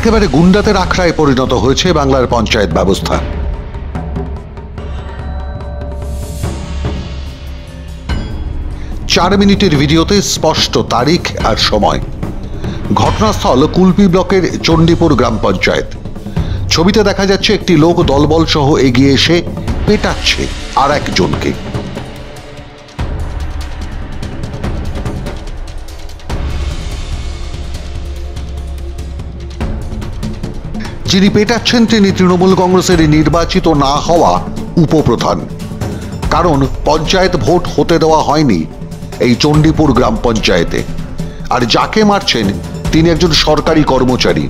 একেবারে গুন্ডাদের আখড়ায় পরিণত হয়েছে বাংলার পঞ্চায়েত ব্যবস্থা। 4 মিনিটের ভিডিওতে স্পষ্ট তারিখ আর সময়। ঘটনাস্থল কুলপি ব্লকের চণ্ডীপুর গ্রাম পঞ্চায়েত। ছবিতে দেখা যাচ্ছে একটি লোক দলবল সহ এগিয়ে এসে পেটাচ্ছে আর একজনকে। যিনি পেটাচ্ছেন তিনি তৃণমূল কংগ্রেসের নির্বাচিত না হওয়া উপপ্রধান। কারণ পঞ্চায়েত ভোট হতে দেওয়া হয়নি এই চণ্ডীপুর গ্রাম পঞ্চায়েতে। আর যাকে মারছেন তিনি একজন সরকারি কর্মচারী,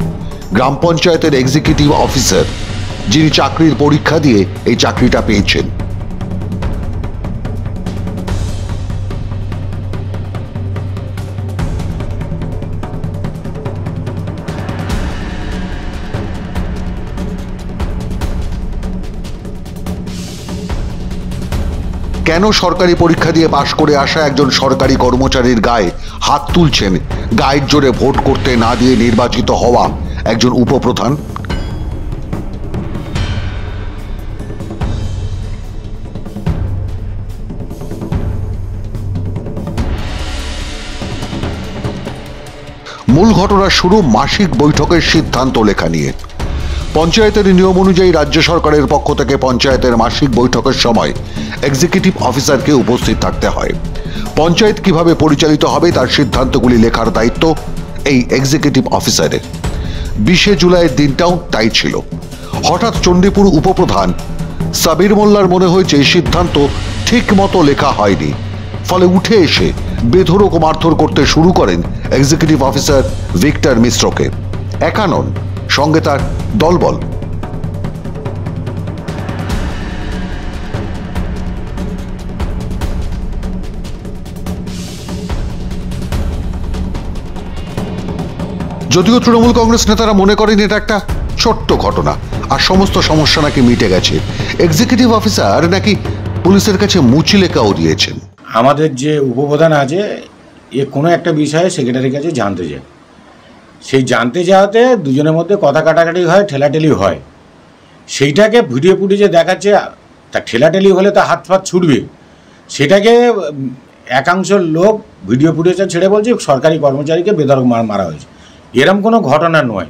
গ্রাম পঞ্চায়েতের এক্সিকিউটিভ অফিসার, যিনি চাকরির পরীক্ষা দিয়ে এই চাকরিটা পেয়েছেন। কেন সরকারি পরীক্ষা দিয়ে পাশ করে আসা একজন সরকারি কর্মচারীর গায়ে হাত তুলছেন গায়ের জোরে ভোট করতে না দিয়ে নির্বাচিত হওয়া একজন উপপ্রধান? মূল ঘটনার শুরু মাসিক বৈঠকের সিদ্ধান্ত লেখা নিয়ে। পঞ্চায়েতের নিয়ম অনুযায়ী রাজ্য সরকারের পক্ষ থেকে পঞ্চায়েতের মাসিক বৈঠকের সময় এক্সিকিউটিভ অফিসারকে উপস্থিত থাকতে হয়। পঞ্চায়েত কিভাবে পরিচালিত হবে তার সিদ্ধান্তগুলি লেখার দায়িত্ব এই এক্সিকিউটিভ অফিসারের। 20 জুলাইয়ের দিনটাও তাই ছিল। হঠাৎ চণ্ডীপুর উপপ্রধান সাবির মোল্লার মনে হয়েছে এই সিদ্ধান্ত ঠিক মতো লেখা হয়নি, ফলে উঠে এসে বেধড়ক মারধর করতে শুরু করেন এক্সিকিউটিভ অফিসার ভিক্টর মিশ্রকে। একা নন, সঙ্গে তার দলবল। যদিও তৃণমূল কংগ্রেস নেতারা মনে করেন এটা একটা ছোট্ট ঘটনা আর সমস্ত সমস্যা নাকি মিটে গেছে। এক্সিকিউটিভ অফিসার নাকি পুলিশের কাছে মুচলেকাও দিয়েছেন। আমাদের যে উপপ্রধান আছে এ কোনো একটা বিষয়ে সেক্রেটারির কাছে জানতে যায়, সেই জানতে যাওয়াতে দুজনের মধ্যে কথা কাটাকাটি হয়, ঠেলাঠেলি হয়। সেইটাকে ভিডিও ফুটেজে দেখাচ্ছে, তা ঠেলাঠেলি হলে তা হাত ফাত ছুটবে, সেটাকে একাংশ লোক ভিডিও ফুটেজে ছেড়ে বলছে সরকারি কর্মচারীকে বেধড়ক মারা হয়েছে। এরম কোনো ঘটনা নয়।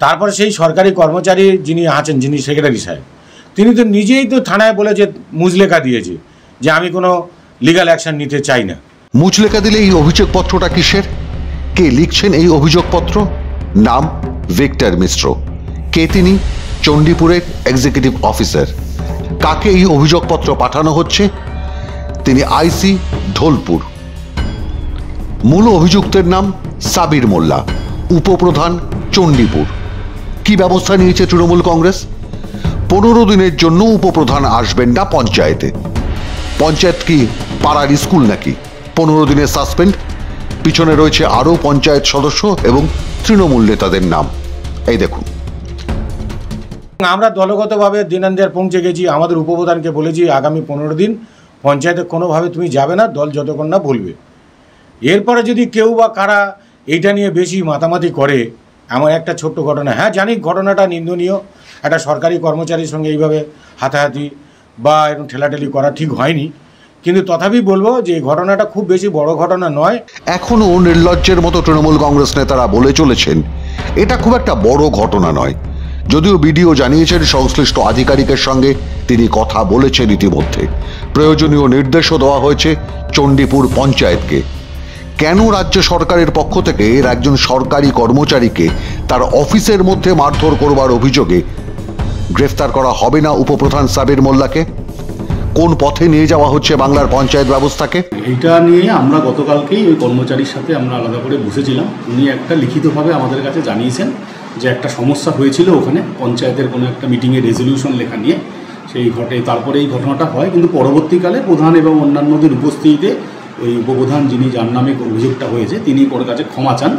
তারপর সেই সরকারি কর্মচারী যিনি আছেন, যিনি সেক্রেটারি সাহেব, তিনি তো নিজেই তো থানায় বলেছে, মুচলেখা দিয়েছে যে আমি কোনো লিগ্যাল অ্যাকশন নিতে চাই না। মুচলেখা দিলে এই অভিযোগপত্রটা কিসের? কে লিখছেন এই অভিযোগপত্র? নাম ভিক্টর মিশ্র। কে তিনি? চণ্ডীপুরের এক্সিকিউটিভ অফিসার। কাকে এই অভিযোগপত্র পাঠানো হচ্ছে? তিনি আইসি ঢোলপুর। মূল অভিযুক্তের নাম সাবির মোল্লা, উপপ্রধান চণ্ডীপুর। কি ব্যবস্থা নিয়েছে তৃণমূল কংগ্রেস? 15 দিনের জন্য উপপ্রধান আসবেন না পঞ্চায়েতে। পঞ্চায়েত কি পাড়ার স্কুল নাকি? 15 দিনের সাসপেন্ড। পিছনে রয়েছে আরও পঞ্চায়েত সদস্য এবং তৃণমূল নেতাদের নাম। এই দেখুন, আমরা দলগতভাবে দিনান্দের পৌঁছে গেছি। আমাদের উপপ্রধানকে বলেছি আগামী 15 দিন পঞ্চায়েতে কোনোভাবে তুমি যাবে না, দল যতক্ষণ না বলবে। এরপরে যদি কেউ বা কারা এইটা নিয়ে বেশি মাতামাতি করে, এমন একটা ছোট্ট ঘটনা, হ্যাঁ জানি ঘটনাটা নিন্দনীয়, একটা সরকারি কর্মচারীর সঙ্গে এইভাবে হাতাহাতি বা এরকম ঠেলাঠেলি করা ঠিক হয়নি, কিন্তু তথাপি বলবো যে এই ঘটনাটা খুব বেশি বড় ঘটনা নয়। এখনো নির্লজ্জের মতো তৃণমূল কংগ্রেস নেতারা বলে চলেছেন এটা খুব একটা বড় ঘটনা নয়। যদিও বিডিও জানিয়েছেন সংশ্লিষ্ট আধিকারিকের সঙ্গে তিনি কথা বলেছেন ইতিমধ্যে। প্রয়োজনীয় নির্দেশও দেওয়া হয়েছে চণ্ডীপুর পঞ্চায়েতকে। কেন রাজ্য সরকারের পক্ষ থেকে এর একজন সরকারি কর্মচারীকে তার অফিসের মধ্যে মারধর করবার অভিযোগে গ্রেফতার করা হবে না উপপ্রধান সাবির মোল্লাকে? কোন পথে নিয়ে যাওয়া হচ্ছে বাংলার পঞ্চায়েত ব্যবস্থাকে? এইটা নিয়ে আমরা গতকালকেই ওই কর্মচারীর সাথে আমরা আলাদা করে বসেছিলাম। উনি একটা লিখিতভাবে আমাদের কাছে জানিয়েছেন যে একটা সমস্যা হয়েছিল ওখানে পঞ্চায়েতের কোনো একটা মিটিংয়ে রেজলিউশন লেখা নিয়ে, সেই তারপরে এই ঘটনাটা হয়। কিন্তু পরবর্তীকালে প্রধান এবং অন্যান্যদের উপস্থিতিতে ওই উপপ্রধান যিনি যার নামে অভিযোগটা হয়েছে তিনি ওর কাছে ক্ষমা চান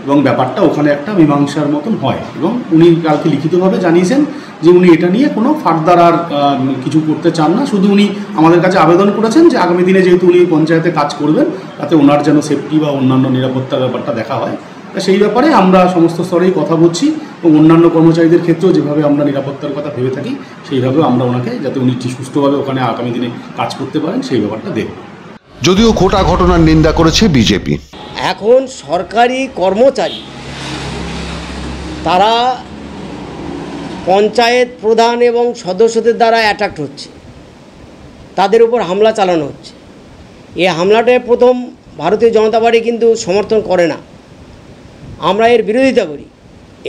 এবং ব্যাপারটা ওখানে একটা মীমাংসার মতন হয়। এবং উনি কালকে লিখিতভাবে জানিয়েছেন যে উনি এটা নিয়ে কোনো ফার্দার আর কিছু করতে চান না। শুধু উনি আমাদের কাছে আবেদন করেছেন যে আগামী দিনে যেহেতু উনি পঞ্চায়েতে কাজ করবেন তাতে ওনার যেন সেফটি বা অন্যান্য নিরাপত্তার ব্যাপারটা দেখা হয়, সেই ব্যাপারে আমরা সমস্ত স্তরেই কথা বলছি এবং অন্যান্য কর্মচারীদের ক্ষেত্রেও যেভাবে আমরা নিরাপত্তার কথা ভেবে থাকি সেইভাবে আমরা ওনাকে, যাতে উনি সুষ্ঠুভাবে ওখানে আগামী দিনে কাজ করতে পারেন, সেই ব্যাপারটা দেখব। যদিও ঘটা ঘটনার নিন্দা করেছে বিজেপি। এখন সরকারি কর্মচারী তারা পঞ্চায়েত প্রধান এবং সদস্যদের দ্বারা অ্যাটাক হচ্ছে, তাদের উপর হামলা চালানো হচ্ছে। এই হামলাটা প্রথম ভারতীয় জনতা পার্টি কিন্তু সমর্থন করে না, আমরা এর বিরোধিতা করি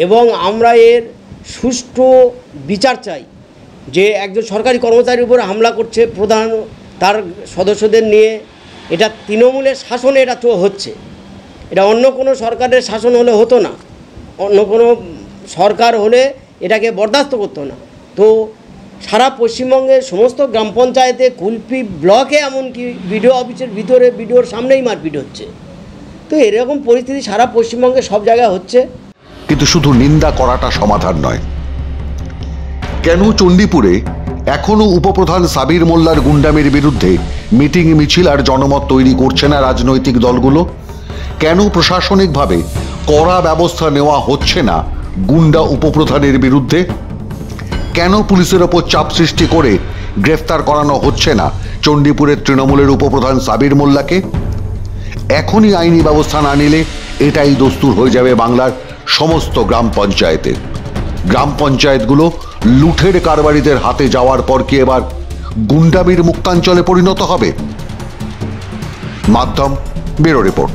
এবং আমরা এর সুষ্ঠু বিচার চাই। যে একজন সরকারি কর্মচারীর উপর হামলা করছে প্রধান তার সদস্যদের নিয়ে, এটা তৃণমূলের শাসনে এটা তো হচ্ছে, এটা অন্য কোনো সরকারের শাসন হলে হতো না, অন্য কোনো সরকার হলে এটাকে বরদাস্ত করতো না। তো সারা পশ্চিমবঙ্গের সমস্ত গ্রাম পঞ্চায়েতে, কুলপি ব্লকে, এমনকি বিডিও অফিসের ভিতরে বিডিওর সামনেই মারপিট হচ্ছে। তো এরকম পরিস্থিতি সারা পশ্চিমবঙ্গে সব জায়গায় হচ্ছে। কিন্তু শুধু নিন্দা করাটা সমাধান নয়। কেন চণ্ডীপুরে এখনো উপপ্রধান সাবির মোল্লার গুন্ডামির বিরুদ্ধে মিটিং, মিছিল আর জনমত তৈরি করছে না রাজনৈতিক দলগুলো? কেন প্রশাসনিকভাবে কড়া ব্যবস্থা নেওয়া হচ্ছে না গুন্ডা উপপ্রধানের বিরুদ্ধে? কেন পুলিশের ওপর চাপ সৃষ্টি করে গ্রেফতার করানো হচ্ছে না চণ্ডীপুরের তৃণমূলের উপপ্রধান সাবির মোল্লাকে? এখনই আইনি ব্যবস্থা না নিলে এটাই দস্তুর হয়ে যাবে বাংলার সমস্ত গ্রাম পঞ্চায়েতে। গ্রাম পঞ্চায়েতগুলো লুঠের কারবারিদের হাতে যাওয়ার পর কি এবার গুন্ডামির মুক্তাঞ্চলে পরিণত হবে? মাধ্যম ব্যুরো রিপোর্ট।